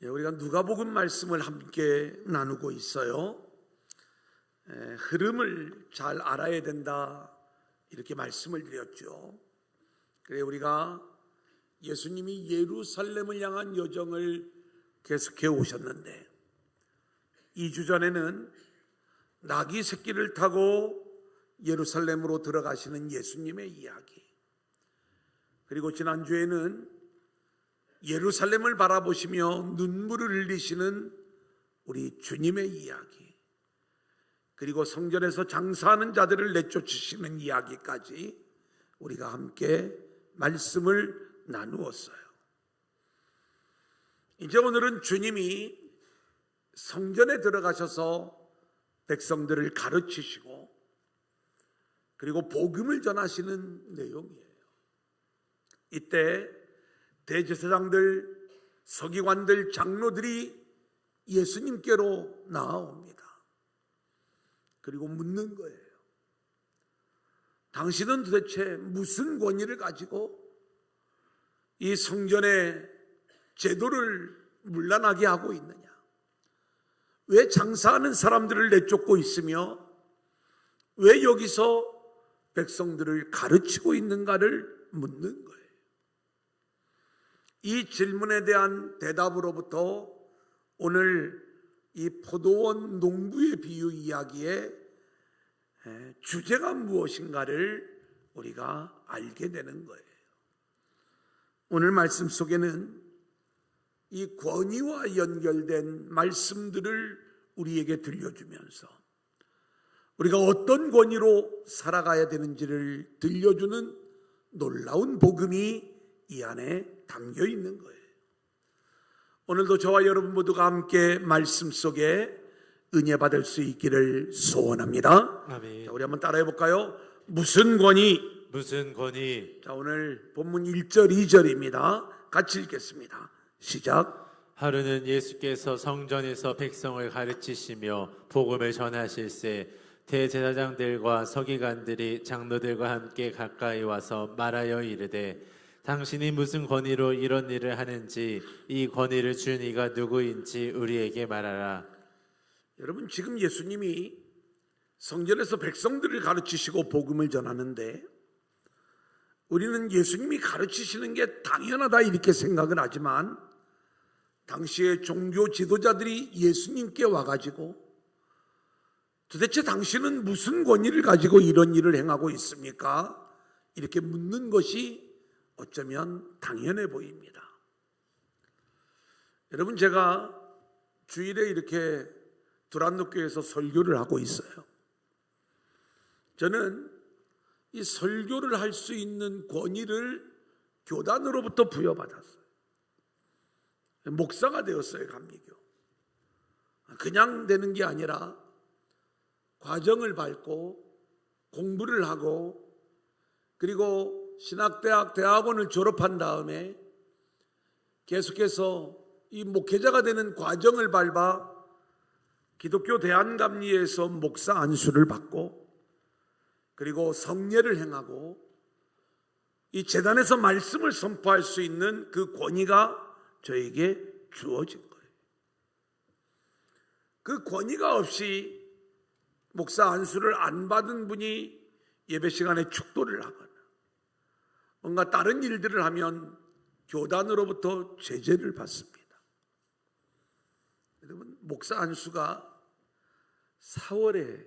우리가 누가복음 말씀을 함께 나누고 있어요. 흐름을 잘 알아야 된다 이렇게 말씀을 드렸죠. 그래 우리가 예수님이 예루살렘을 향한 여정을 계속해 오셨는데 2주 전에는 나귀 새끼를 타고 예루살렘으로 들어가시는 예수님의 이야기, 그리고 지난주에는 예루살렘을 바라보시며 눈물을 흘리시는 우리 주님의 이야기, 그리고 성전에서 장사하는 자들을 내쫓으시는 이야기까지 우리가 함께 말씀을 나누었어요. 이제 오늘은 주님이 성전에 들어가셔서 백성들을 가르치시고 그리고 복음을 전하시는 내용이에요. 이때 대제사장들, 서기관들, 장로들이 예수님께로 나아옵니다. 그리고 묻는 거예요. 당신은 도대체 무슨 권위를 가지고 이 성전의 제도를 문란하게 하고 있느냐? 왜 장사하는 사람들을 내쫓고 있으며 왜 여기서 백성들을 가르치고 있는가를 묻는 거예요. 이 질문에 대한 대답으로부터 오늘 이 포도원 농부의 비유 이야기의 주제가 무엇인가를 우리가 알게 되는 거예요. 오늘 말씀 속에는 이 권위와 연결된 말씀들을 우리에게 들려주면서 우리가 어떤 권위로 살아가야 되는지를 들려주는 놀라운 복음이 이 안에 담겨 있는 거예요. 오늘도 저와 여러분 모두가 함께 말씀 속에 은혜 받을 수 있기를 소원합니다. 아멘. 자, 우리 한번 따라해 볼까요? 무슨 권위? 무슨 권위? 자, 오늘 본문 1절 2절입니다. 같이 읽겠습니다. 시작. 하루는 예수께서 성전에서 백성을 가르치시며 복음을 전하실새 대제사장들과 서기관들이 장로들과 함께 가까이 와서 말하여 이르되 당신이 무슨 권위로 이런 일을 하는지 이 권위를 준 이가 누구인지 우리에게 말하라. 여러분, 지금 예수님이 성전에서 백성들을 가르치시고 복음을 전하는데 우리는 예수님이 가르치시는 게 당연하다 이렇게 생각을 하지만 당시의 종교 지도자들이 예수님께 와가지고 도대체 당신은 무슨 권위를 가지고 이런 일을 행하고 있습니까? 이렇게 묻는 것이 어쩌면 당연해 보입니다. 여러분, 제가 주일에 이렇게 두란노교에서 설교를 하고 있어요. 저는 이 설교를 할 수 있는 권위를 교단으로부터 부여받았어요. 목사가 되었어요. 감리교. 그냥 되는 게 아니라 과정을 밟고 공부를 하고 그리고 신학대학, 대학원을 졸업한 다음에 계속해서 이 목회자가 되는 과정을 밟아 기독교 대한감리에서 목사 안수를 받고 그리고 성례를 행하고 이 제단에서 말씀을 선포할 수 있는 그 권위가 저에게 주어진 거예요. 그 권위가 없이 목사 안수를 안 받은 분이 예배 시간에 축도를 하거나 뭔가 다른 일들을 하면 교단으로부터 제재를 받습니다. 여러분, 목사 안수가 4월에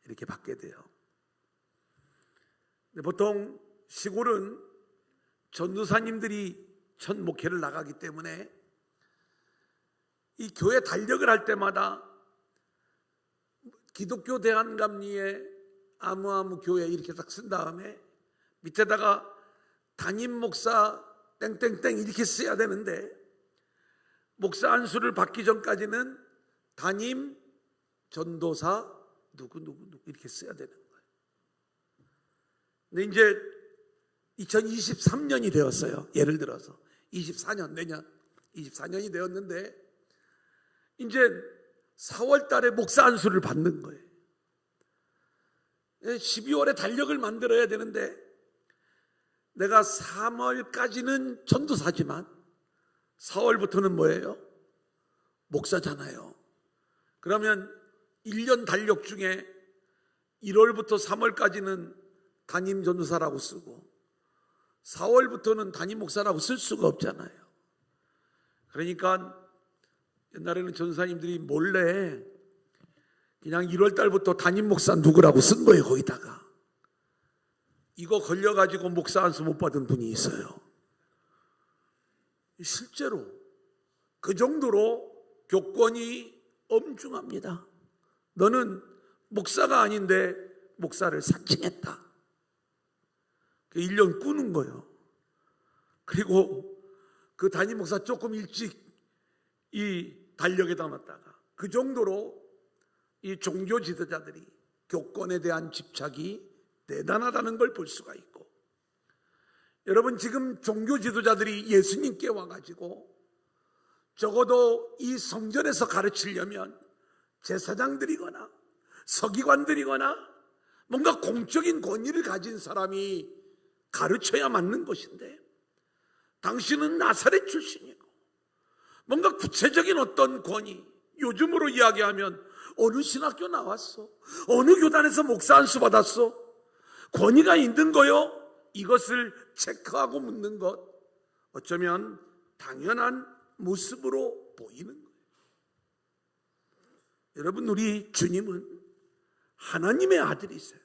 이렇게 받게 돼요. 보통 시골은 전도사님들이 첫 목회를 나가기 때문에 이 교회 달력을 할 때마다 기독교 대한감리의 아무아무 교회 이렇게 딱 쓴 다음에 밑에다가 담임 목사 땡땡땡 이렇게 써야 되는데 목사 안수를 받기 전까지는 담임 전도사 누구 이렇게 써야 되는 거예요. 근데 이제 2023년이 되었어요. 예를 들어서 24년 내년 24년이 되었는데 이제 4월 달에 목사 안수를 받는 거예요. 12월에 달력을 만들어야 되는데 내가 3월까지는 전도사지만 4월부터는 뭐예요? 목사잖아요. 그러면 1년 달력 중에 1월부터 3월까지는 담임 전도사라고 쓰고 4월부터는 담임 목사라고 쓸 수가 없잖아요. 그러니까 옛날에는 전도사님들이 몰래 그냥 1월 달부터 담임 목사 누구라고 쓴 거예요. 거기다가 이거 걸려가지고 목사 안수 못 받은 분이 있어요. 실제로 그 정도로 교권이 엄중합니다. 너는 목사가 아닌데 목사를 사칭했다. 1년 꾸는 거예요. 그리고 그 담임 목사 조금 일찍 이 달력에다 놨다가 그 정도로 이 종교 지도자들이 교권에 대한 집착이 대단하다는 걸 볼 수가 있고, 여러분 지금 종교 지도자들이 예수님께 와가지고 적어도 이 성전에서 가르치려면 제사장들이거나 서기관들이거나 뭔가 공적인 권위를 가진 사람이 가르쳐야 맞는 것인데, 당신은 나사렛 출신이고 뭔가 구체적인 어떤 권위, 요즘으로 이야기하면 어느 신학교 나왔어, 어느 교단에서 목사 안수 받았어, 권위가 있는 거요? 이것을 체크하고 묻는 것, 어쩌면 당연한 모습으로 보이는 거예요. 여러분, 우리 주님은 하나님의 아들이세요.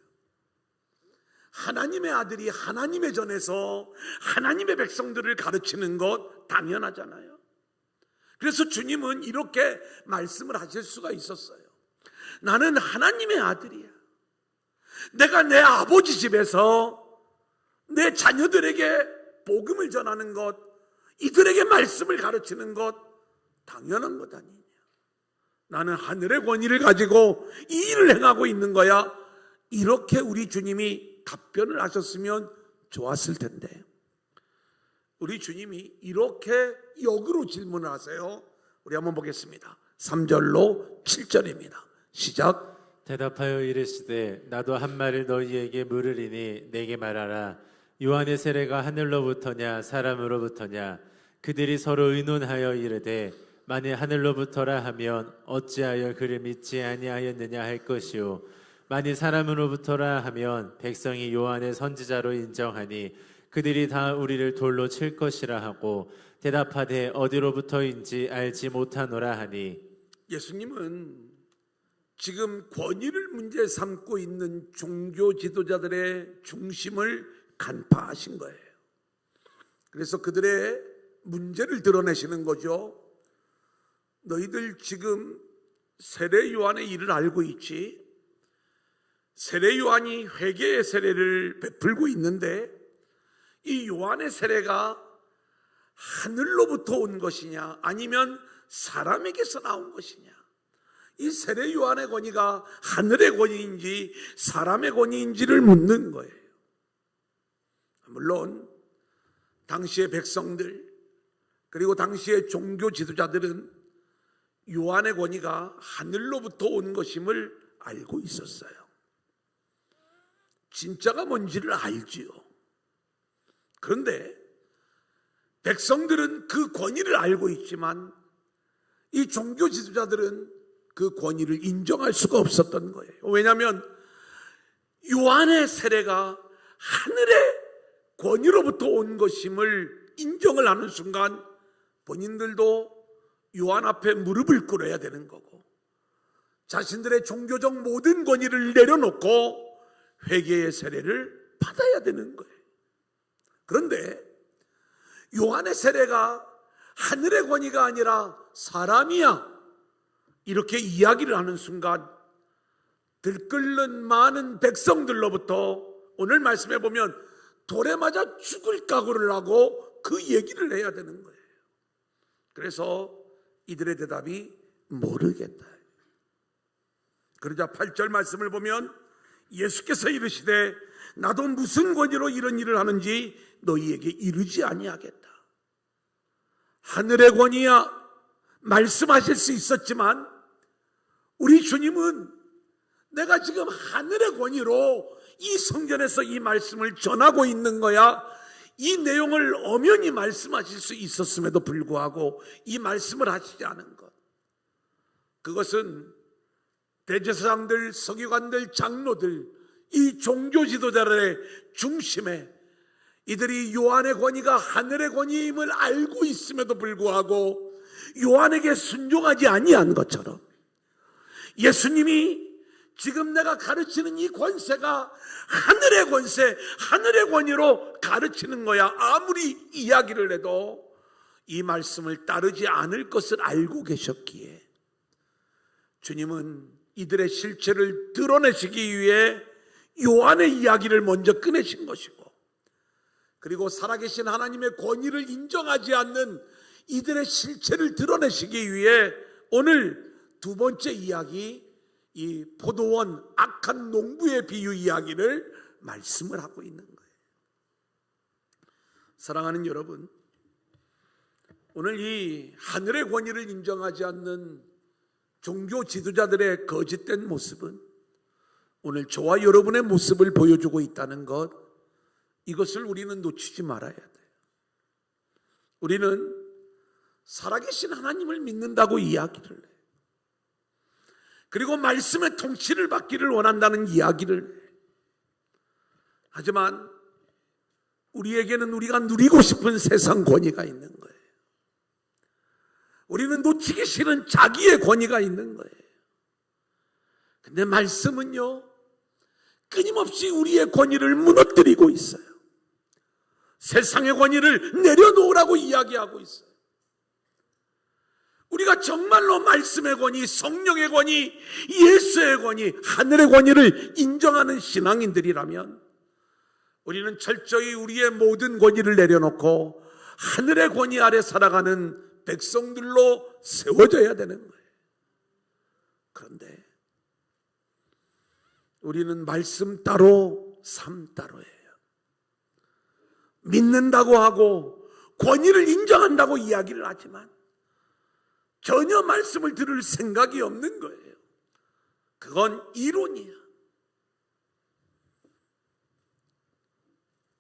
하나님의 아들이 하나님의 전에서 하나님의 백성들을 가르치는 것 당연하잖아요. 그래서 주님은 이렇게 말씀을 하실 수가 있었어요. 나는 하나님의 아들이야. 내가 내 아버지 집에서 내 자녀들에게 복음을 전하는 것, 이들에게 말씀을 가르치는 것 당연한 것 아니냐. 나는 하늘의 권위를 가지고 이 일을 행하고 있는 거야. 이렇게 우리 주님이 답변을 하셨으면 좋았을 텐데, 우리 주님이 이렇게 역으로 질문을 하세요. 우리 한번 보겠습니다. 3절로 7절입니다. 시작. 대답하여 이르시되 나도 한 말을 너희에게 물으리니 내게 말하라. 요한의 세례가 하늘로부터냐 사람으로부터냐? 그들이 서로 의논하여 이르되 만일 하늘로부터라 하면 어찌하여 그를 믿지 아니하였느냐 할 것이요, 만일 사람으로부터라 하면 백성이 요한의 선지자로 인정하니 그들이 다 우리를 돌로 칠 것이라 하고 대답하되 어디로부터인지 알지 못하노라 하니. 예수님은 지금 권위를 문제 삼고 있는 종교 지도자들의 중심을 간파하신 거예요. 그래서 그들의 문제를 드러내시는 거죠. 너희들 지금 세례 요한의 일을 알고 있지? 세례 요한이 회개의 세례를 베풀고 있는데 이 요한의 세례가 하늘로부터 온 것이냐 아니면 사람에게서 나온 것이냐, 이 세례 요한의 권위가 하늘의 권위인지 사람의 권위인지를 묻는 거예요. 물론 당시의 백성들 그리고 당시의 종교 지도자들은 요한의 권위가 하늘로부터 온 것임을 알고 있었어요. 진짜가 뭔지를 알지요. 그런데 백성들은 그 권위를 알고 있지만 이 종교 지도자들은 그 권위를 인정할 수가 없었던 거예요. 왜냐하면 요한의 세례가 하늘의 권위로부터 온 것임을 인정을 하는 순간 본인들도 요한 앞에 무릎을 꿇어야 되는 거고, 자신들의 종교적 모든 권위를 내려놓고 회개의 세례를 받아야 되는 거예요. 그런데 요한의 세례가 하늘의 권위가 아니라 사람이야, 이렇게 이야기를 하는 순간 들끓는 많은 백성들로부터 오늘 말씀해 보면 돌에 맞아 죽을 각오를 하고 그 얘기를 해야 되는 거예요. 그래서 이들의 대답이 모르겠다. 그러자 8절 말씀을 보면 예수께서 이르시되 나도 무슨 권위로 이런 일을 하는지 너희에게 이르지 아니하겠다. 하늘의 권위야 말씀하실 수 있었지만 우리 주님은 내가 지금 하늘의 권위로 이 성전에서 이 말씀을 전하고 있는 거야, 이 내용을 엄연히 말씀하실 수 있었음에도 불구하고 이 말씀을 하시지 않은 것, 그것은 대제사장들, 서기관들, 장로들, 이 종교 지도자들의 중심에 이들이 요한의 권위가 하늘의 권위임을 알고 있음에도 불구하고 요한에게 순종하지 아니한 것처럼 예수님이 지금 내가 가르치는 이 권세가 하늘의 권세, 하늘의 권위로 가르치는 거야. 아무리 이야기를 해도 이 말씀을 따르지 않을 것을 알고 계셨기에 주님은 이들의 실체를 드러내시기 위해 요한의 이야기를 먼저 꺼내신 것이고, 그리고 살아계신 하나님의 권위를 인정하지 않는 이들의 실체를 드러내시기 위해 오늘 두 번째 이야기, 이 포도원 악한 농부의 비유 이야기를 말씀을 하고 있는 거예요. 사랑하는 여러분, 오늘 이 하늘의 권위를 인정하지 않는 종교 지도자들의 거짓된 모습은 오늘 저와 여러분의 모습을 보여주고 있다는 것, 이것을 우리는 놓치지 말아야 돼요. 우리는 살아계신 하나님을 믿는다고 이야기를 해요. 그리고 말씀의 통치를 받기를 원한다는 이야기를 해요. 하지만 우리에게는 우리가 누리고 싶은 세상 권위가 있는 거예요. 우리는 놓치기 싫은 자기의 권위가 있는 거예요. 근데 말씀은요, 끊임없이 우리의 권위를 무너뜨리고 있어요. 세상의 권위를 내려놓으라고 이야기하고 있어요. 우리가 정말로 말씀의 권위, 성령의 권위, 예수의 권위, 하늘의 권위를 인정하는 신앙인들이라면 우리는 철저히 우리의 모든 권위를 내려놓고 하늘의 권위 아래 살아가는 백성들로 세워져야 되는 거예요. 그런데 우리는 말씀 따로 삶 따로예요. 믿는다고 하고 권위를 인정한다고 이야기를 하지만 전혀 말씀을 들을 생각이 없는 거예요. 그건 이론이야.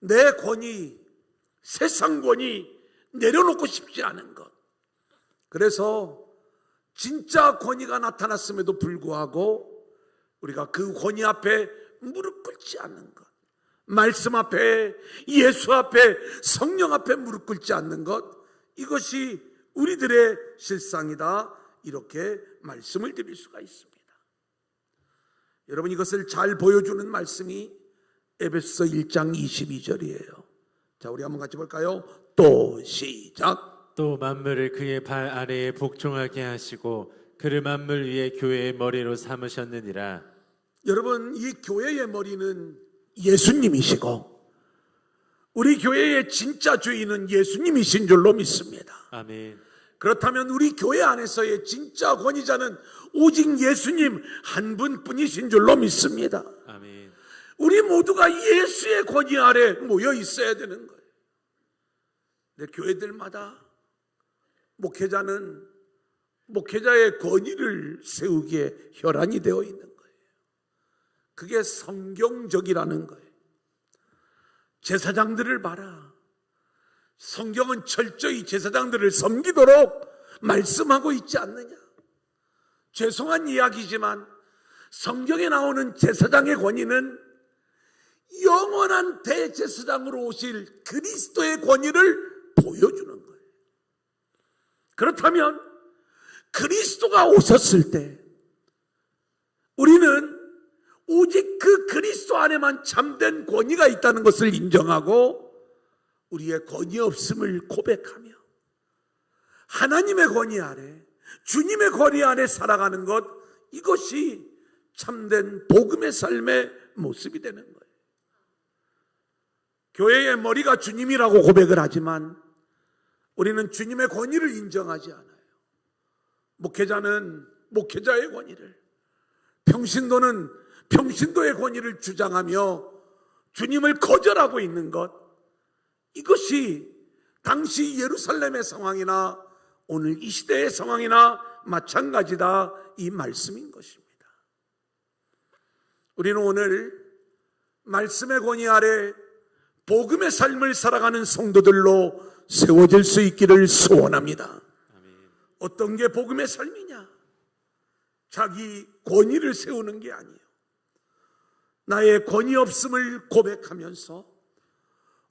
내 권위, 세상 권위 내려놓고 싶지 않은 것. 그래서 진짜 권위가 나타났음에도 불구하고 우리가 그 권위 앞에 무릎 꿇지 않는 것, 말씀 앞에, 예수 앞에, 성령 앞에 무릎 꿇지 않는 것, 이것이 우리들의 실상이다, 이렇게 말씀을 드릴 수가 있습니다. 여러분, 이것을 잘 보여주는 말씀이 에베소서 1장 22절이에요. 자, 우리 한번 같이 볼까요? 또 시작. 또 만물을 그의 발 아래에 복종하게 하시고 그를 만물 위에 교회의 머리로 삼으셨느니라. 여러분, 이 교회의 머리는 예수님이시고 우리 교회의 진짜 주인은 예수님이신 줄로 믿습니다. 아멘. 그렇다면 우리 교회 안에서의 진짜 권위자는 오직 예수님 한 분뿐이신 줄로 믿습니다. 아멘. 우리 모두가 예수의 권위 아래 모여 있어야 되는 거예요. 내 교회들마다 목회자는 목회자의 권위를 세우기에 혈안이 되어 있는 거예요. 그게 성경적이라는 거예요. 제사장들을 봐라. 성경은 철저히 제사장들을 섬기도록 말씀하고 있지 않느냐. 죄송한 이야기지만 성경에 나오는 제사장의 권위는 영원한 대제사장으로 오실 그리스도의 권위를 보여주는 거예요. 그렇다면 그리스도가 오셨을 때 우리는 오직 그 그리스도 안에만 참된 권위가 있다는 것을 인정하고 우리의 권위 없음을 고백하며 하나님의 권위 아래, 주님의 권위 아래 살아가는 것, 이것이 참된 복음의 삶의 모습이 되는 거예요. 교회의 머리가 주님이라고 고백을 하지만 우리는 주님의 권위를 인정하지 않아요. 목회자는 목회자의 권위를, 평신도는 평신도의 권위를 주장하며 주님을 거절하고 있는 것, 이것이 당시 예루살렘의 상황이나 오늘 이 시대의 상황이나 마찬가지다, 이 말씀인 것입니다. 우리는 오늘 말씀의 권위 아래 복음의 삶을 살아가는 성도들로 세워질 수 있기를 소원합니다. 어떤 게 복음의 삶이냐? 자기 권위를 세우는 게 아니에요. 나의 권위 없음을 고백하면서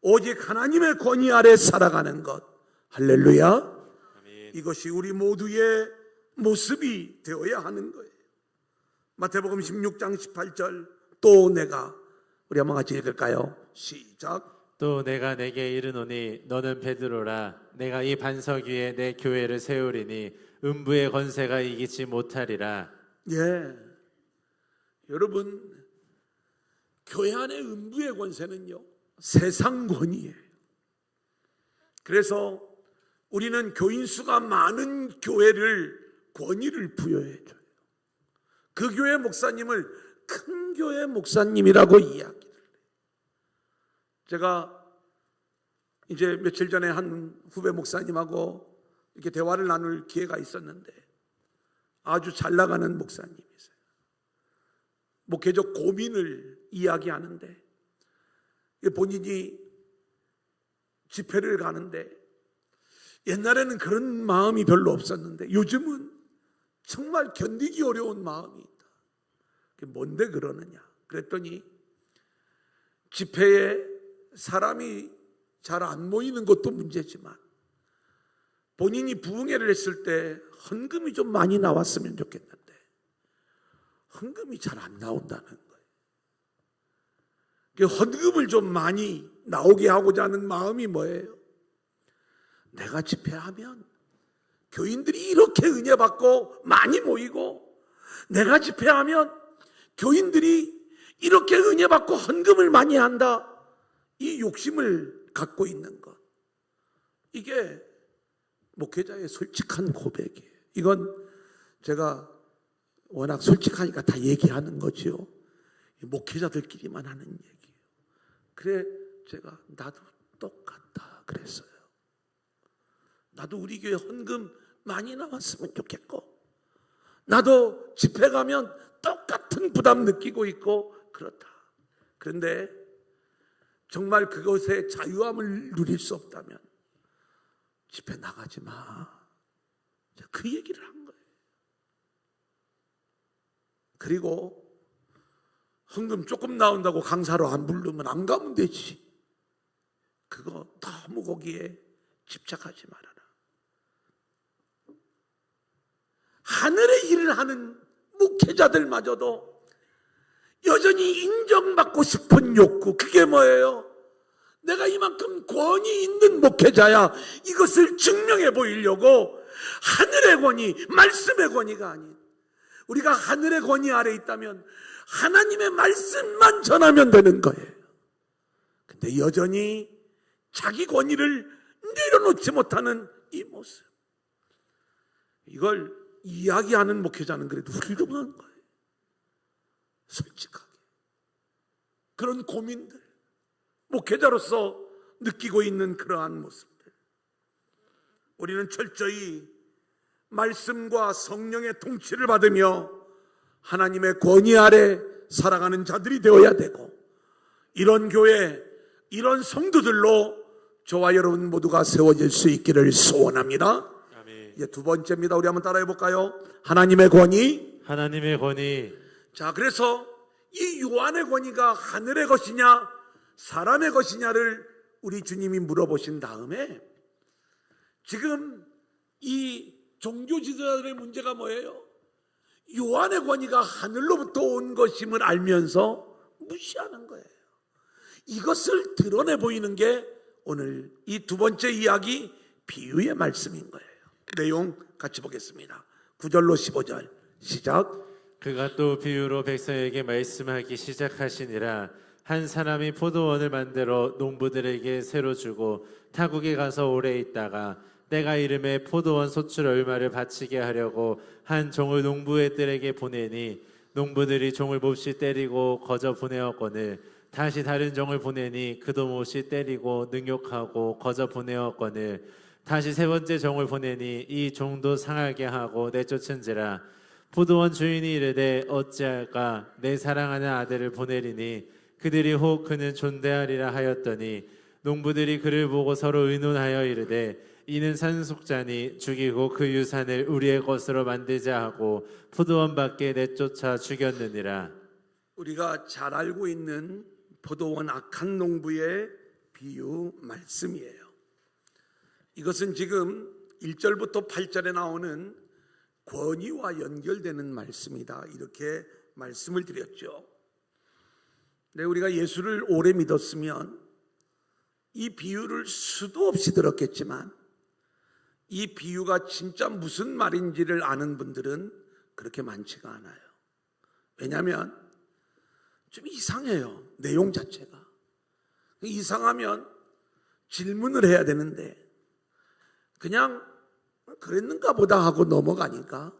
오직 하나님의 권위 아래 살아가는 것. 할렐루야. 아멘. 이것이 우리 모두의 모습이 되어야 하는 거예요. 마태복음 16장 18절 또 내가, 우리 한번 같이 읽을까요? 시작. 또 내가 내게 이르노니 너는 베드로라. 내가 이 반석 위에 내 교회를 세우리니 음부의 권세가 이기지 못하리라. 예, 여러분, 교회 안의 음부의 권세는요, 세상 권위예요. 그래서 우리는 교인 수가 많은 교회를 권위를 부여해줘요. 그 교회 목사님을 큰 교회 목사님이라고 이야기를 해요. 제가 이제 며칠 전에 한 후배 목사님하고 이렇게 대화를 나눌 기회가 있었는데 아주 잘 나가는 목사님이세요. 목회적 고민을 이야기하는데 본인이 집회를 가는데 옛날에는 그런 마음이 별로 없었는데 요즘은 정말 견디기 어려운 마음이 있다. 그게 뭔데 그러느냐 그랬더니 집회에 사람이 잘 안 모이는 것도 문제지만 본인이 부흥회를 했을 때 헌금이 좀 많이 나왔으면 좋겠는데 헌금이 잘 안 나온다는 거예요. 헌금을 좀 많이 나오게 하고자 하는 마음이 뭐예요? 내가 집회하면 교인들이 이렇게 은혜 받고 많이 모이고, 내가 집회하면 교인들이 이렇게 은혜 받고 헌금을 많이 한다. 이 욕심을 갖고 있는 것. 이게 목회자의 솔직한 고백이에요. 이건 제가 워낙 솔직하니까 다 얘기하는 거지요. 목회자들끼리만 하는 얘기예요. 그래 제가 나도 똑같다 그랬어요. 나도 우리 교회 헌금 많이 나왔으면 좋겠고, 나도 집회 가면 똑같은 부담 느끼고 있고 그렇다. 그런데 정말 그것의 자유함을 누릴 수 없다면 집회 나가지 마. 그 얘기를 한 거예요. 그리고 헌금 조금 나온다고 강사로 안 부르면 안 가면 되지. 그거 너무 거기에 집착하지 말아라. 하늘의 일을 하는 목회자들마저도 여전히 인정받고 싶은 욕구, 그게 뭐예요? 내가 이만큼 권위 있는 목회자야. 이것을 증명해 보이려고 하늘의 권위, 말씀의 권위가 아닌, 우리가 하늘의 권위 아래 있다면 하나님의 말씀만 전하면 되는 거예요. 근데 여전히 자기 권위를 내려놓지 못하는 이 모습, 이걸 이야기하는 목회자는 그래도 훌륭한 거예요. 솔직하게 그런 고민들, 목회자로서 느끼고 있는 그러한 모습들, 우리는 철저히 말씀과 성령의 통치를 받으며 하나님의 권위 아래 살아가는 자들이 되어야 되고, 이런 교회, 이런 성도들로 저와 여러분 모두가 세워질 수 있기를 소원합니다. 아멘. 이제 두 번째입니다. 우리 한번 따라해 볼까요? 하나님의 권위. 하나님의 권위. 자, 그래서 이 요한의 권위가 하늘의 것이냐 사람의 것이냐를 우리 주님이 물어보신 다음에, 지금 이 종교 지도자들의 문제가 뭐예요? 요한의 권위가 하늘로부터 온 것임을 알면서 무시하는 거예요. 이것을 드러내 보이는 게 오늘 이 두 번째 이야기, 비유의 말씀인 거예요. 내용 같이 보겠습니다. 9절로 15절 시작. 그가 또 비유로 백성에게 말씀하기 시작하시니라. 한 사람이 포도원을 만들어 농부들에게 새로 주고 타국에 가서 오래 있다가 때가 이름에 포도원 소출 얼마를 바치게 하려고 한 종을 농부들에게 보내니, 농부들이 종을 몹시 때리고 거저 보내었거늘 다시 다른 종을 보내니 그도 몹시 때리고 능욕하고 거저 보내었거늘 다시 세 번째 종을 보내니 이 종도 상하게 하고 내쫓은지라. 포도원 주인이 이르되 어찌할까, 내 사랑하는 아들을 보내리니 그들이 혹 그는 존대하리라 하였더니, 농부들이 그를 보고 서로 의논하여 이르되 이는 산속자니 죽이고 그 유산을 우리의 것으로 만들자 하고 포도원 밖에 내쫓아 죽였느니라. 우리가 잘 알고 있는 포도원 악한 농부의 비유 말씀이에요. 이것은 지금 1절부터 8절에 나오는 권위와 연결되는 말씀이다, 이렇게 말씀을 드렸죠. 네, 우리가 예수를 오래 믿었으면 이 비유를 수도 없이 들었겠지만 이 비유가 진짜 무슨 말인지를 아는 분들은 그렇게 많지가 않아요. 왜냐하면 좀 이상해요, 내용 자체가. 이상하면 질문을 해야 되는데 그냥 그랬는가 보다 하고 넘어가니까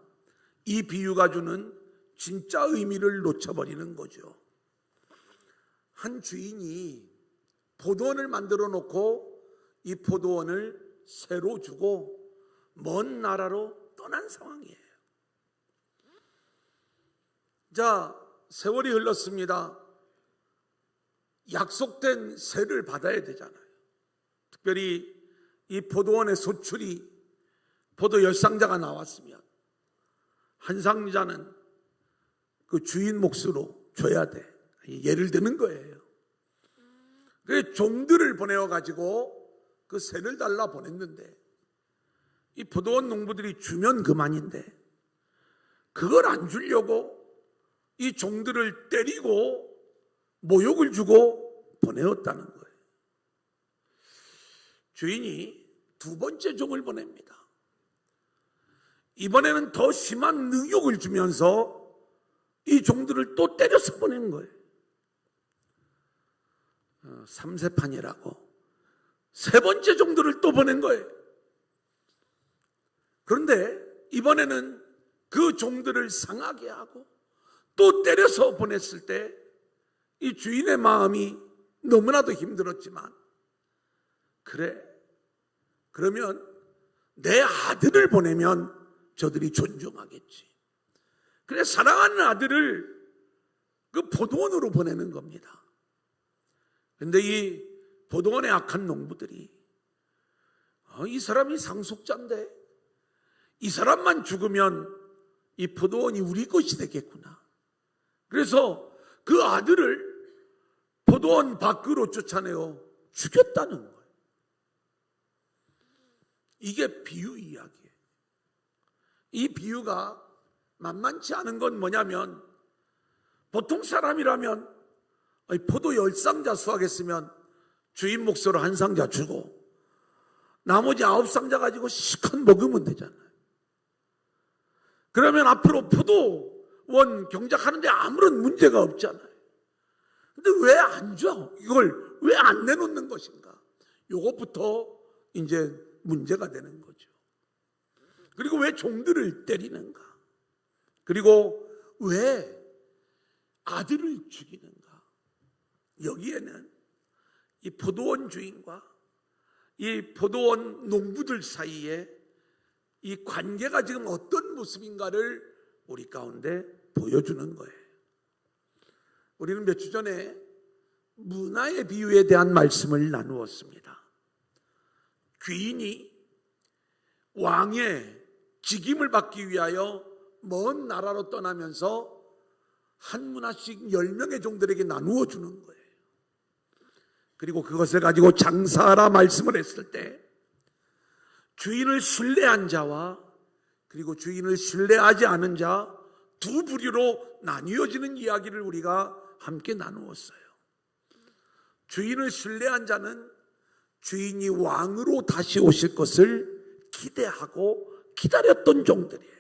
이 비유가 주는 진짜 의미를 놓쳐버리는 거죠. 한 주인이 포도원을 만들어 놓고 이 포도원을 새로 주고 먼 나라로 떠난 상황이에요. 자, 세월이 흘렀습니다. 약속된 세를 받아야 되잖아요. 특별히 이 포도원의 소출이 포도 열상자가 나왔으면 한 상자는 그 주인 몫으로 줘야 돼. 예를 드는 거예요. 그래서 종들을 보내어 가지고 그 세를 달라 보냈는데 이 포도원 농부들이 주면 그만인데 그걸 안 주려고 이 종들을 때리고 모욕을 주고 보내었다는 거예요. 주인이 두 번째 종을 보냅니다. 이번에는 더 심한 능욕을 주면서 이 종들을 또 때려서 보낸 거예요. 삼세판이라고 세 번째 종들을 또 보낸 거예요. 그런데 이번에는 그 종들을 상하게 하고 또 때려서 보냈을 때 이 주인의 마음이 너무나도 힘들었지만, 그래, 그러면 내 아들을 보내면 저들이 존중하겠지. 그래, 사랑하는 아들을 그 포도원으로 보내는 겁니다. 그런데 이 포도원의 악한 농부들이 이 사람이 상속자인데 이 사람만 죽으면 이 포도원이 우리 것이 되겠구나. 그래서 그 아들을 포도원 밖으로 쫓아내어 죽였다는 거예요. 이게 비유 이야기예요. 이 비유가 만만치 않은 건 뭐냐면, 보통 사람이라면 포도 10상자 수확했으면 주인 몫으로 한 상자 주고 나머지 9상자 가지고 실컷 먹으면 되잖아요. 그러면 앞으로 포도원 경작하는데 아무런 문제가 없잖아요. 근데 왜 안 줘? 이걸 왜 안 내놓는 것인가? 요것부터 이제 문제가 되는 거죠. 그리고 왜 종들을 때리는가? 그리고 왜 아들을 죽이는가? 여기에는 이 포도원 주인과 이 포도원 농부들 사이에 이 관계가 지금 어떤 모습인가를 우리 가운데 보여주는 거예요. 우리는 몇 주 전에 문화의 비유에 대한 말씀을 나누었습니다. 귀인이 왕의 직임을 받기 위하여 먼 나라로 떠나면서 한 문화씩 10명의 종들에게 나누어 주는 거예요. 그리고 그것을 가지고 장사하라 말씀을 했을 때 주인을 신뢰한 자와 그리고 주인을 신뢰하지 않은 자 두 부류로 나뉘어지는 이야기를 우리가 함께 나누었어요. 주인을 신뢰한 자는 주인이 왕으로 다시 오실 것을 기대하고 기다렸던 종들이에요.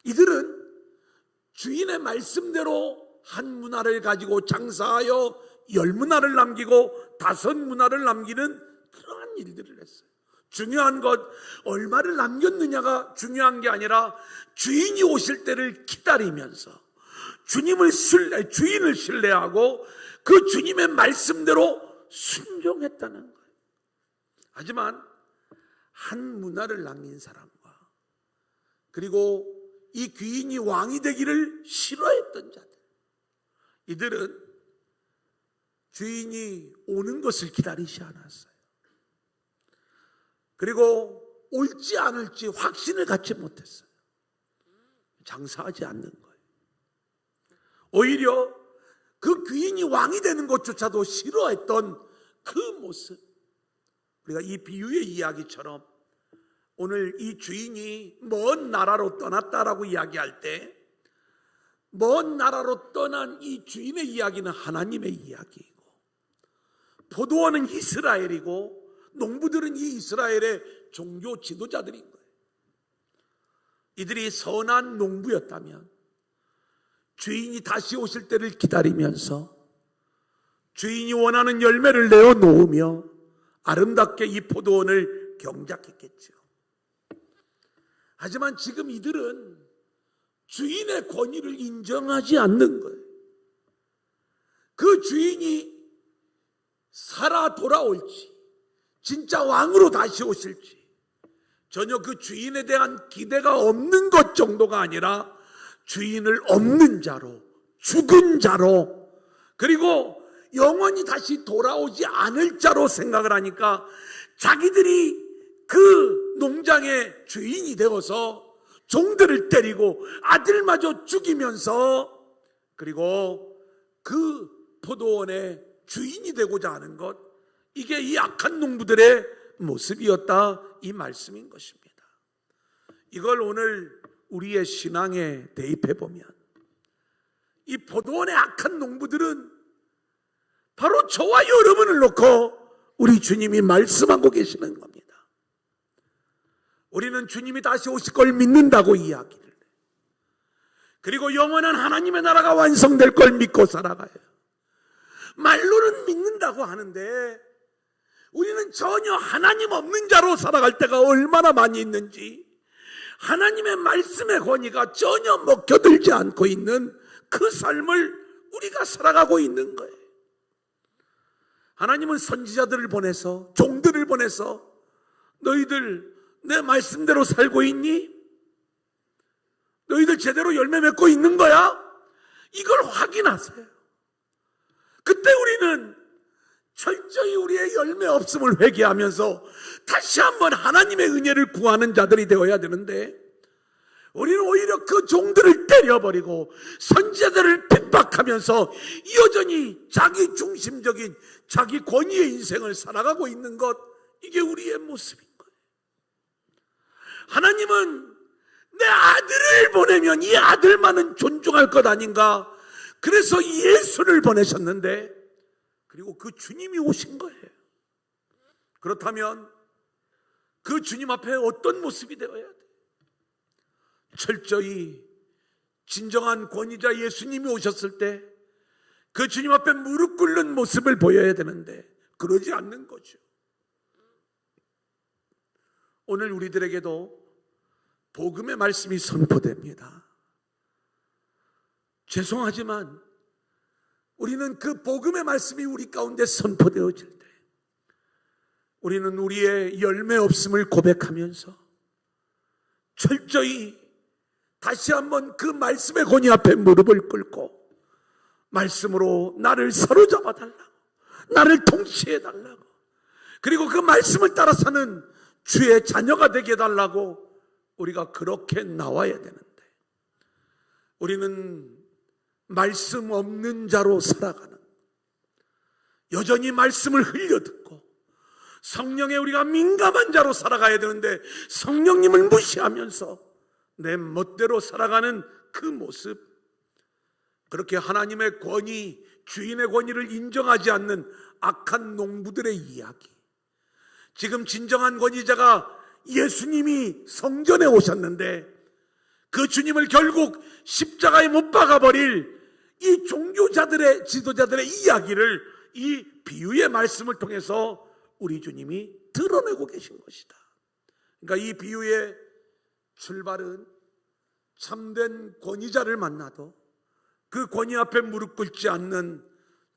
이들은 주인의 말씀대로 한 문화를 가지고 장사하여 10문화를 남기고 5문화를 남기는 그러한 일들을 했어요. 중요한 것, 얼마를 남겼느냐가 중요한 게 아니라 주인이 오실 때를 기다리면서 주인을 신뢰하고 그 주님의 말씀대로 순종했다는 거예요. 하지만 한 문화를 남긴 사람과 그리고 이 귀인이 왕이 되기를 싫어했던 자들, 이들은 주인이 오는 것을 기다리지 않았어요. 그리고 옳지 않을지 확신을 갖지 못했어요. 장사하지 않는 거예요. 오히려 그 귀인이 왕이 되는 것조차도 싫어했던 그 모습, 우리가 이 비유의 이야기처럼 오늘 이 주인이 먼 나라로 떠났다라고 이야기할 때, 먼 나라로 떠난 이 주인의 이야기는 하나님의 이야기이고, 포도원은 이스라엘이고, 농부들은 이 이스라엘의 종교 지도자들인 거예요. 이들이 선한 농부였다면 주인이 다시 오실 때를 기다리면서 주인이 원하는 열매를 내어 놓으며 아름답게 이 포도원을 경작했겠죠. 하지만 지금 이들은 주인의 권위를 인정하지 않는 거예요. 그 주인이 살아 돌아올지, 진짜 왕으로 다시 오실지 전혀 그 주인에 대한 기대가 없는 것 정도가 아니라 주인을 없는 자로, 죽은 자로, 그리고 영원히 다시 돌아오지 않을 자로 생각을 하니까 자기들이 그 농장의 주인이 되어서 종들을 때리고 아들마저 죽이면서, 그리고 그 포도원의 주인이 되고자 하는 것, 이게 이 악한 농부들의 모습이었다, 이 말씀인 것입니다. 이걸 오늘 우리의 신앙에 대입해 보면 이 포도원의 악한 농부들은 바로 저와 여러분을 놓고 우리 주님이 말씀하고 계시는 겁니다. 우리는 주님이 다시 오실 걸 믿는다고 이야기를 해요. 그리고 영원한 하나님의 나라가 완성될 걸 믿고 살아가요. 말로는 믿는다고 하는데 우리는 전혀 하나님 없는 자로 살아갈 때가 얼마나 많이 있는지, 하나님의 말씀의 권위가 전혀 먹혀들지 않고 있는 그 삶을 우리가 살아가고 있는 거예요. 하나님은 선지자들을 보내서, 종들을 보내서 너희들 내 말씀대로 살고 있니? 너희들 제대로 열매 맺고 있는 거야? 이걸 확인하세요. 그때 우리는 철저히 우리의 열매 없음을 회개하면서 다시 한번 하나님의 은혜를 구하는 자들이 되어야 되는데, 우리는 오히려 그 종들을 때려버리고 선지자들을 핍박하면서 여전히 자기 중심적인 자기 권위의 인생을 살아가고 있는 것, 이게 우리의 모습인 거예요. 하나님은 내 아들을 보내면 이 아들만은 존중할 것 아닌가, 그래서 예수를 보내셨는데, 그리고 그 주님이 오신 거예요. 그렇다면 그 주님 앞에 어떤 모습이 되어야 돼? 철저히 진정한 권위자 예수님이 오셨을 때 그 주님 앞에 무릎 꿇는 모습을 보여야 되는데 그러지 않는 거죠. 오늘 우리들에게도 복음의 말씀이 선포됩니다. 죄송하지만 우리는 그 복음의 말씀이 우리 가운데 선포되어질 때 우리는 우리의 열매 없음을 고백하면서 철저히 다시 한번 그 말씀의 권위 앞에 무릎을 꿇고 말씀으로 나를 사로잡아 달라고, 나를 통치해 달라고, 그리고 그 말씀을 따라 사는 주의 자녀가 되게 해달라고 우리가 그렇게 나와야 되는데, 우리는 말씀 없는 자로 살아가는, 여전히 말씀을 흘려듣고 성령에 우리가 민감한 자로 살아가야 되는데 성령님을 무시하면서 내 멋대로 살아가는 그 모습, 그렇게 하나님의 권위, 주인의 권위를 인정하지 않는 악한 농부들의 이야기, 지금 진정한 권위자가 예수님이 성전에 오셨는데 그 주님을 결국 십자가에 못 박아버릴 이 종교자들의, 지도자들의 이야기를 이 비유의 말씀을 통해서 우리 주님이 드러내고 계신 것이다. 그러니까 이 비유의 출발은 참된 권위자를 만나도 그 권위 앞에 무릎 꿇지 않는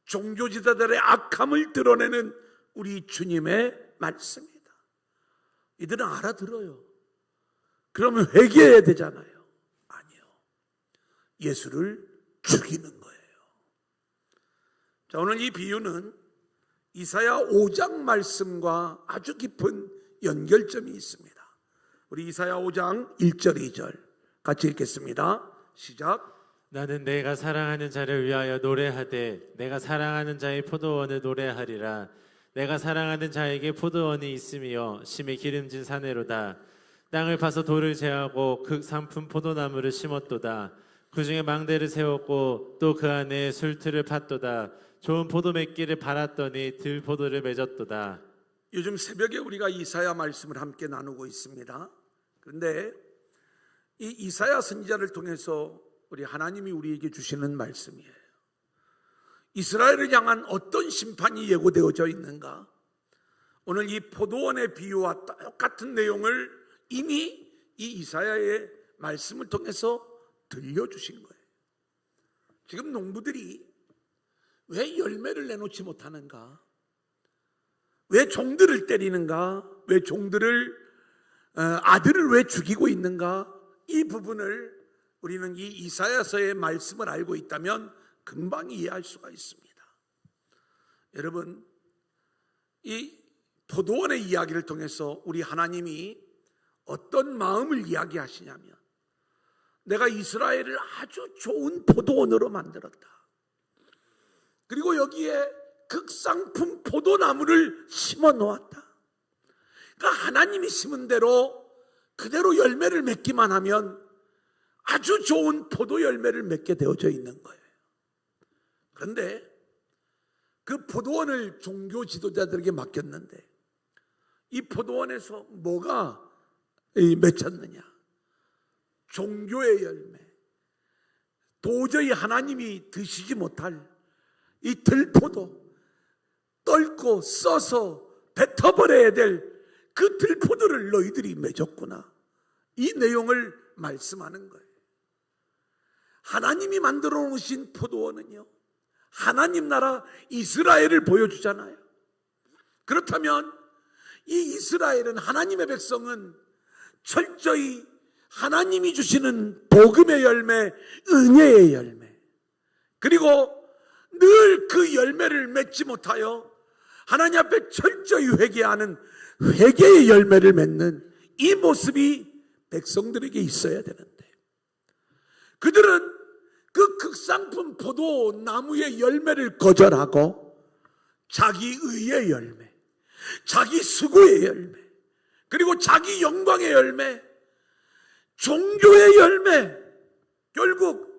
종교지도자들의 악함을 드러내는 우리 주님의 말씀이다. 이들은 알아들어요. 그러면 회개해야 되잖아요. 아니요. 예수를 죽이는 거예요. 자, 오늘 이 비유는 이사야 5장 말씀과 아주 깊은 연결점이 있습니다. 우리 이사야 5장 1절 2절 같이 읽겠습니다. 시작. 나는 내가 사랑하는 자를 위하여 노래하되 내가 사랑하는 자의 포도원을 노래하리라. 내가 사랑하는 자에게 포도원이 있으며 심히 기름진 사내로다. 땅을 파서 돌을 제하고 극상품 포도나무를 심었도다. 그 중에 망대를 세웠고 또 그 안에 술틀을 팠도다. 좋은 포도 맺기를 바랐더니 들포도를 맺었도다. 요즘 새벽에 우리가 이사야 말씀을 함께 나누고 있습니다. 그런데 이 이사야 선지자를 통해서 우리 하나님이 우리에게 주시는 말씀이에요. 이스라엘을 향한 어떤 심판이 예고되어져 있는가? 오늘 이 포도원의 비유와 똑같은 내용을 이미 이 이사야의 말씀을 통해서 들려주신 거예요. 지금 농부들이 왜 열매를 내놓지 못하는가? 왜 종들을 때리는가? 왜 종들을 아들을 왜 죽이고 있는가? 이 부분을 우리는 이 이사야서의 말씀을 알고 있다면 금방 이해할 수가 있습니다. 여러분, 이 포도원의 이야기를 통해서 우리 하나님이 어떤 마음을 이야기하시냐면, 내가 이스라엘을 아주 좋은 포도원으로 만들었다. 그리고 여기에 극상품 포도나무를 심어 놓았다. 그러니까 하나님이 심은 대로 그대로 열매를 맺기만 하면 아주 좋은 포도 열매를 맺게 되어져 있는 거예요. 그런데 그 포도원을 종교 지도자들에게 맡겼는데 이 포도원에서 뭐가 맺혔느냐? 종교의 열매, 도저히 하나님이 드시지 못할 이 들포도, 떨고 써서 뱉어버려야 될 그 들포도를 너희들이 맺었구나. 이 내용을 말씀하는 거예요. 하나님이 만들어 놓으신 포도원은요, 하나님 나라 이스라엘을 보여주잖아요. 그렇다면 이 이스라엘은, 하나님의 백성은 철저히 하나님이 주시는 복음의 열매, 은혜의 열매, 그리고 늘 그 열매를 맺지 못하여 하나님 앞에 철저히 회개하는 회개의 열매를 맺는 이 모습이 백성들에게 있어야 되는데, 그들은 그 극상품 포도나무의 열매를 거절하고 자기 의의 열매, 자기 수고의 열매, 그리고 자기 영광의 열매, 종교의 열매, 결국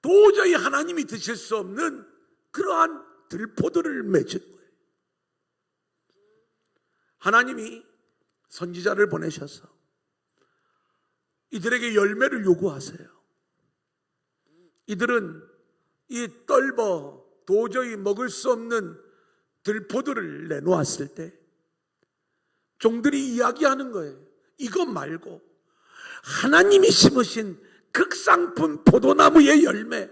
도저히 하나님이 드실 수 없는 그러한 들포도를 맺은 거예요. 하나님이 선지자를 보내셔서 이들에게 열매를 요구하세요. 이들은 이 떫어 도저히 먹을 수 없는 들포도를 내놓았을 때 종들이 이야기하는 거예요. 이것 말고 하나님이 심으신 극상품 포도나무의 열매,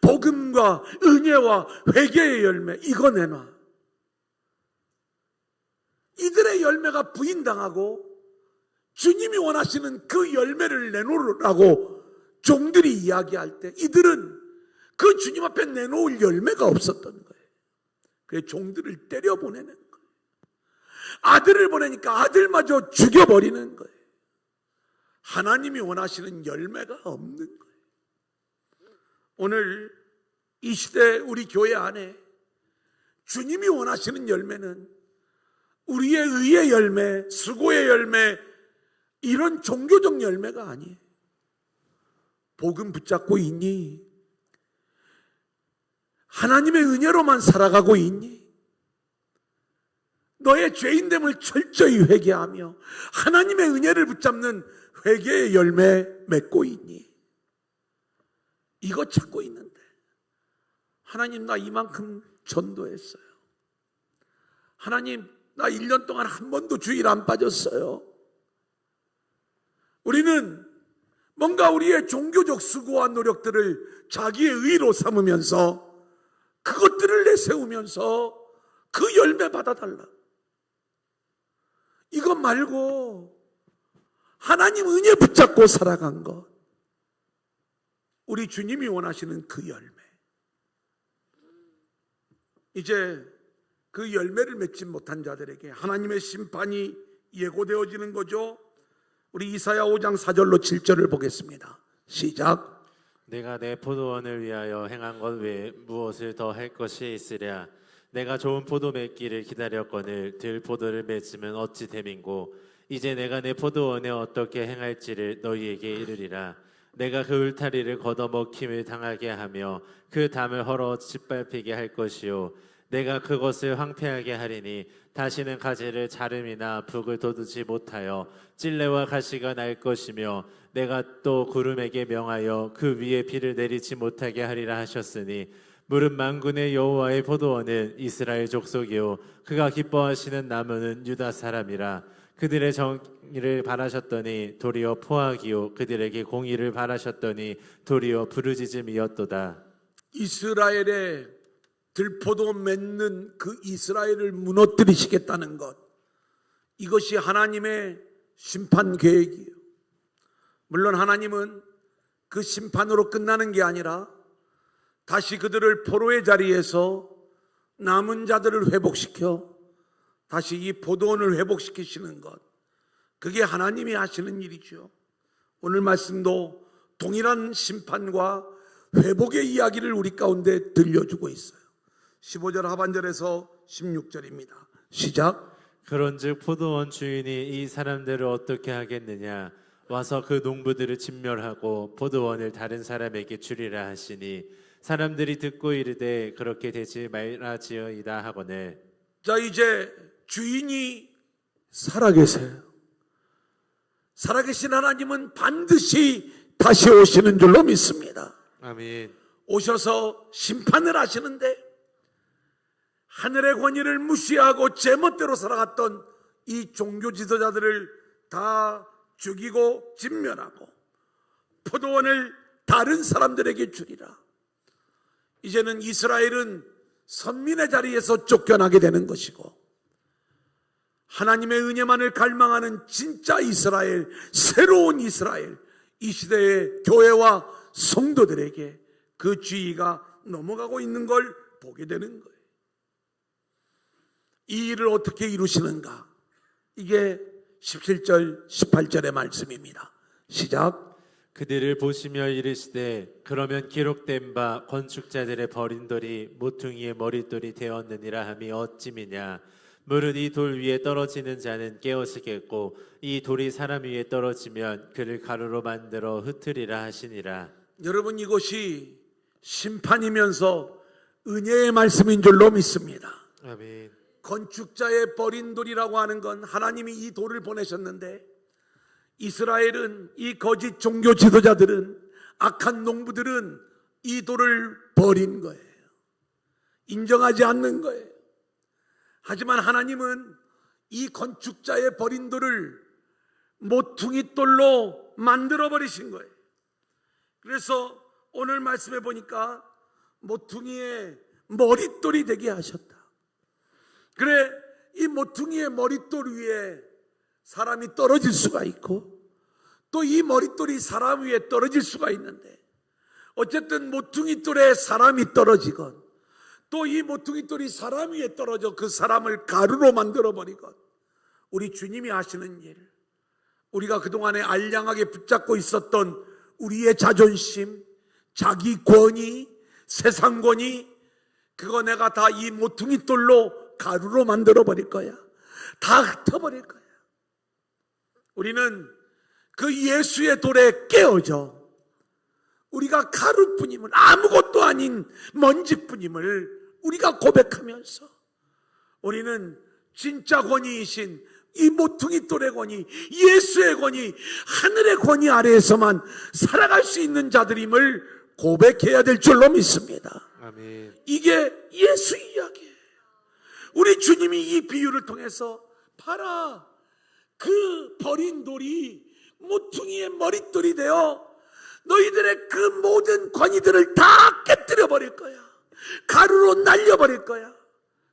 복음과 은혜와 회개의 열매, 이거 내놔. 이들의 열매가 부인당하고 주님이 원하시는 그 열매를 내놓으라고 종들이 이야기할 때 이들은 그 주님 앞에 내놓을 열매가 없었던 거예요. 그래서 종들을 때려보내는 거예요. 아들을 보내니까 아들마저 죽여버리는 거예요. 하나님이 원하시는 열매가 없는 거예요. 오늘 이 시대 우리 교회 안에 주님이 원하시는 열매는 우리의 의의 열매, 수고의 열매, 이런 종교적 열매가 아니에요. 복음 붙잡고 있니? 하나님의 은혜로만 살아가고 있니? 너의 죄인됨을 철저히 회개하며 하나님의 은혜를 붙잡는 회개의 열매 맺고 있니? 이거 찾고 있는데, 하나님 나 이만큼 전도했어요. 하나님 나 1년 동안 한 번도 주일 안 빠졌어요. 우리는 뭔가 우리의 종교적 수고와 노력들을 자기의 의로 삼으면서 그것들을 내세우면서 그 열매 받아달라. 이것 말고 하나님 은혜 붙잡고 살아간 것, 우리 주님이 원하시는 그 열매, 이제 그 열매를 맺지 못한 자들에게 하나님의 심판이 예고되어지는 거죠. 우리 이사야 5장 4절로 7절을 보겠습니다. 시작. 내가 내 포도원을 위하여 행한 것 외에 무엇을 더 할 것이 있으랴. 내가 좋은 포도 맺기를 기다렸거늘 들 포도를 맺으면 어찌 됨인고. 이제 내가 내 포도원에 어떻게 행할지를 너희에게 이르리라. 내가 그 울타리를 걷어먹힘을 당하게 하며 그 담을 헐어 짓밟히게 할 것이요 내가 그것을 황폐하게 하리니 다시는 가지를 자름이나 북을 돋우지 못하여 찔레와 가시가 날 것이며 내가 또 구름에게 명하여 그 위에 비를 내리지 못하게 하리라 하셨으니 무릇 만군의 여호와의 포도원은 이스라엘 족속이요 그가 기뻐하시는 나무는 유다 사람이라. 그들의 정의를 바라셨더니 도리어 포악이요 그들에게 공의를 바라셨더니 도리어 부르짖음이었도다. 이스라엘의 들포도 맺는 그 이스라엘을 무너뜨리시겠다는 것, 이것이 하나님의 심판 계획이에요. 물론 하나님은 그 심판으로 끝나는 게 아니라 다시 그들을 포로의 자리에서 남은 자들을 회복시켜 다시 이 포도원을 회복시키시는 것, 그게 하나님이 하시는 일이죠. 오늘 말씀도 동일한 심판과 회복의 이야기를 우리 가운데 들려주고 있어요. 15절 하반절에서 16절입니다. 시작. 그런즉 포도원 주인이 이 사람들을 어떻게 하겠느냐. 와서 그 농부들을 진멸하고 포도원을 다른 사람에게 주리라 하시니 사람들이 듣고 이르되 그렇게 되지 말라지어이다 하거늘. 자, 이제 주인이 살아계세요. 살아계신 하나님은 반드시 다시 오시는 줄로 믿습니다. 아멘. 오셔서 심판을 하시는데 하늘의 권위를 무시하고 제멋대로 살아갔던 이 종교 지도자들을 다 죽이고 진멸하고 포도원을 다른 사람들에게 주리라. 이제는 이스라엘은 선민의 자리에서 쫓겨나게 되는 것이고 하나님의 은혜만을 갈망하는 진짜 이스라엘, 새로운 이스라엘, 이 시대의 교회와 성도들에게 그 지위가 넘어가고 있는 걸 보게 되는 거예요. 이 일을 어떻게 이루시는가? 이게 17절, 18절의 말씀입니다. 시작. 그들을 보시며 이르시되 그러면 기록된 바 건축자들의 버린 돌이 모퉁이의 머릿돌이 되었느니라 함이 어찌미냐. 무릇 이 돌 위에 떨어지는 자는 깨어지겠고 이 돌이 사람 위에 떨어지면 그를 가루로 만들어 흩으리라 하시니라. 여러분, 이것이 심판이면서 은혜의 말씀인 줄로 믿습니다. 아멘. 건축자의 버린 돌이라고 하는 건 하나님이 이 돌을 보내셨는데 이스라엘은, 이 거짓 종교 지도자들은, 악한 농부들은 이 돌을 버린 거예요. 인정하지 않는 거예요. 하지만 하나님은 이 건축자의 버린 돌을 모퉁이 돌로 만들어 버리신 거예요. 그래서 오늘 말씀해 보니까 모퉁이의 머릿돌이 되게 하셨다. 그래, 이 모퉁이의 머릿돌 위에 사람이 떨어질 수가 있고 또 이 머릿돌이 사람 위에 떨어질 수가 있는데, 어쨌든 모퉁이 돌에 사람이 떨어지건 또 이 모퉁이 돌이 사람 위에 떨어져 그 사람을 가루로 만들어 버리건, 우리 주님이 하시는 일, 우리가 그동안에 알량하게 붙잡고 있었던 우리의 자존심, 자기 권위, 세상 권위, 그거 내가 다 이 모퉁이 돌로 가루로 만들어 버릴 거야. 다 흩어버릴 거야. 우리는 그 예수의 돌에 깨어져 우리가 가루뿐임을, 아무것도 아닌 먼지뿐임을 우리가 고백하면서 우리는 진짜 권위이신 이 모퉁이 돌의 권위, 예수의 권위, 하늘의 권위 아래에서만 살아갈 수 있는 자들임을 고백해야 될 줄로 믿습니다. 아멘. 이게 예수 이야기예요. 우리 주님이 이 비유를 통해서 봐라, 그 버린 돌이 모퉁이의 머릿돌이 되어 너희들의 그 모든 권위들을 다 깨뜨려 버릴 거야. 가루로 날려버릴 거야.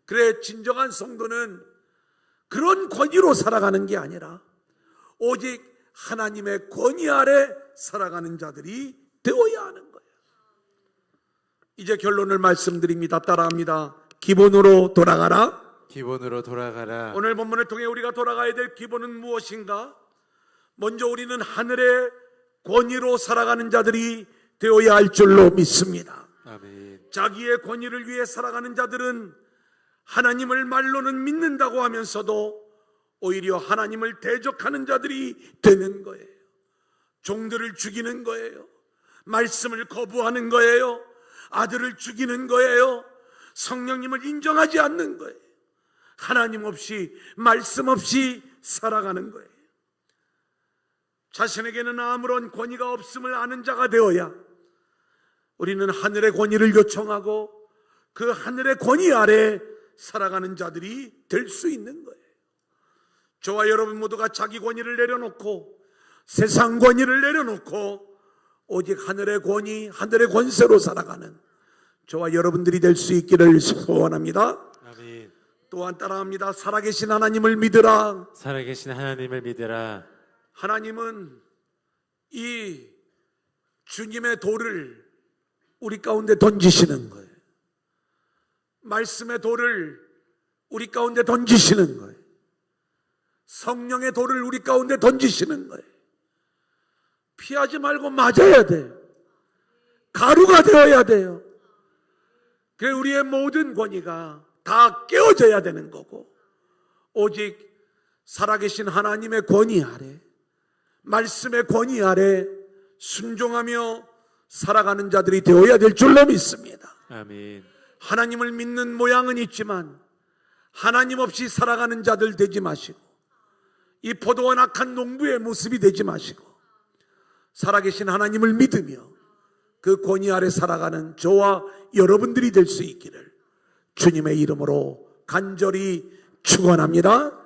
그래, 진정한 성도는 그런 권위로 살아가는 게 아니라 오직 하나님의 권위 아래 살아가는 자들이 되어야 하는 거예요. 이제 결론을 말씀드립니다. 따라합니다. 기본으로 돌아가라. 기본으로 돌아가라. 오늘 본문을 통해 우리가 돌아가야 될 기본은 무엇인가? 먼저 우리는 하늘의 권위로 살아가는 자들이 되어야 할 줄로 믿습니다. 아멘. 자기의 권위를 위해 살아가는 자들은 하나님을 말로는 믿는다고 하면서도 오히려 하나님을 대적하는 자들이 되는 거예요. 종들을 죽이는 거예요. 말씀을 거부하는 거예요. 아들을 죽이는 거예요. 성령님을 인정하지 않는 거예요. 하나님 없이, 말씀 없이 살아가는 거예요. 자신에게는 아무런 권위가 없음을 아는 자가 되어야 우리는 하늘의 권위를 요청하고 그 하늘의 권위 아래 살아가는 자들이 될 수 있는 거예요. 저와 여러분 모두가 자기 권위를 내려놓고 세상 권위를 내려놓고 오직 하늘의 권위, 하늘의 권세로 살아가는 저와 여러분들이 될 수 있기를 소원합니다. 아멘. 또한 따라합니다. 살아계신 하나님을 믿으라. 살아계신 하나님을 믿으라. 하나님은 이 주님의 돌을 우리 가운데 던지시는 거예요. 말씀의 돌을 우리 가운데 던지시는 거예요. 성령의 돌을 우리 가운데 던지시는 거예요. 피하지 말고 맞아야 돼요. 가루가 되어야 돼요. 그래서 우리의 모든 권위가 다 깨어져야 되는 거고 오직 살아계신 하나님의 권위 아래 말씀의 권위 아래 순종하며 살아가는 자들이 되어야 될 줄로 믿습니다. 아멘. 하나님을 믿는 모양은 있지만 하나님 없이 살아가는 자들 되지 마시고 이 포도원 악한 농부의 모습이 되지 마시고 살아계신 하나님을 믿으며 그 권위 아래 살아가는 저와 여러분들이 될 수 있기를 주님의 이름으로 간절히 축원합니다.